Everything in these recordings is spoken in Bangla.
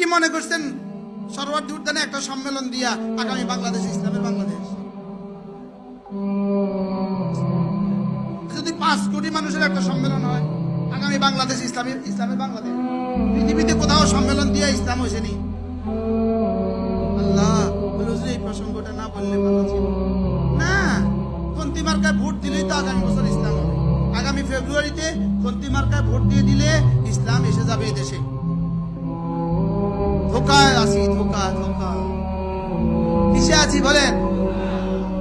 কি মনে করছেন সরোয়ার্দী উদ্যানে একটা সম্মেলন দিয়া আগামী বাংলাদেশ ইসলামের বাংলাদেশ? যদি 5 কোটি মানুষের একটা সম্মেলন হয় আগামী বাংলাদেশ ইসলামের বাংলাদেশ, পৃথিবীতে কোথাও সম্মেলন দিয়ে ইসলাম হয়েছে নি? আল্লাহ, এই প্রসঙ্গটা না বললে ভালো ছিল না। পন্থী মার্কায় ভোট দিলেই তো আগামী বছর ইসলাম হবে। আগামী ফেব্রুয়ারিতে পন্থী মার্কায় ভোট দিয়ে দিলে ইসলাম এসে যাবে এই দেশে। ধোকায় আছি, ধোকা ধোকা। কিসে আছি বলেন?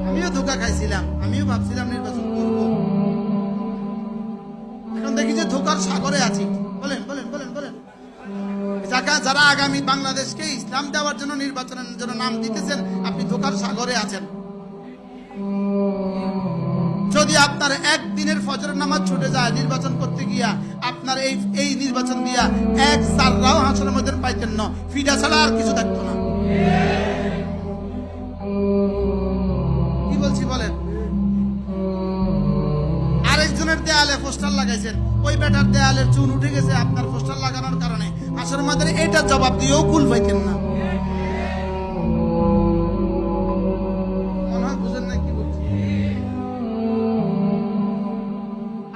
আমিও ধোকা খাইছিলাম, আমিও ভাবছিলাম নির্বাচন করব, এখন দেখি যে ধোকার সাগরে আছি। বলেন বলেন বলেন বলেন, যারা আগামী বাংলাদেশকে ইসলাম দেওয়ার জন্য নির্বাচনের জন্য নাম দিতেছেন, আপনি ধোকার সাগরে আছেন। যদি আপনার একদিনের ফজরের নামাজ ছুটে যায় নির্বাচন করতে গিয়া, আপনার এই নির্বাচন দিয়া এক সাররাও হাসরের মধ্যে পাইতেন না, ফিডা ছাড়া আর কিছু থাকতো না। কি বলছি বলেন? আরেকজনের দেয়ালে পোস্টার লাগাইছেন, ওই বেটার দেয়ালের চুন উঠে গেছে আপনার পোস্টার লাগানোর কারণে, হাসরের মধ্যে এটা জবাব দিয়েও কুল পাইতেন না। মনে হয় বুঝেন না কি বলছি?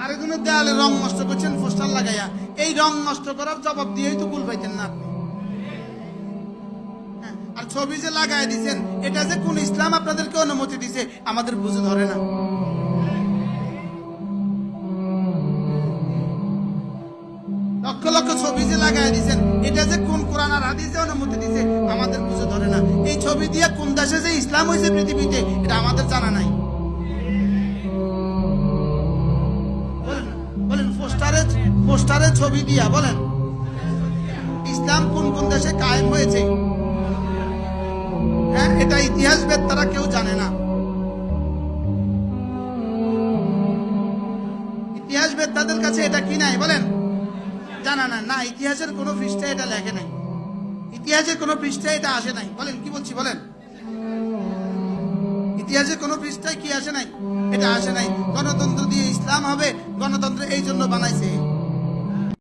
আরেকজনের দেয়ালে রং নষ্ট করছেন পোস্টার লাগাইয়া, এই রং নষ্ট করার জবাব দিয়েই তো কুল পাইতেন না আপনি। আর ছবি যে লাগাই দিচ্ছেন, এটা যে কোন ইসলাম আপনাদেরকে অনুমতি দিছে আমাদের বুঝে ধরে না। লক্ষ লক্ষ ছবি যে লাগাই দিচ্ছেন, এটা যে কোন কোরআন আর হাদিসে অনুমতি দিছে আমাদের বুঝে ধরে না। এই ছবি দিয়ে কোন দেশে যে ইসলাম হয়েছে পৃথিবীতে এটা আমাদের জানা নাই। বলেন পোস্টারে ছবি দিয়া বলেন ইসলাম কোন কোন দেশে কায়েম হয়েছে, হ্যাঁ, এটা ইতিহাসবিদ তারা কেউ জানে না। ইতিহাসবিদ তাদের কাছে এটা কি নাই বলেন? জানা না। না, ইতিহাসের কোন পৃষ্ঠায় এটা লেখে নাই, ইতিহাসের কোন পৃষ্ঠায় এটা আসে নাই। বলেন কি বলছি বলেন? ইতিহাসের কোন পৃষ্ঠায় কি আসে নাই? এটা আসে নাই। গণতন্ত্র দিয়ে ইসলাম হবে, গণতন্ত্র এই জন্য বানাইছে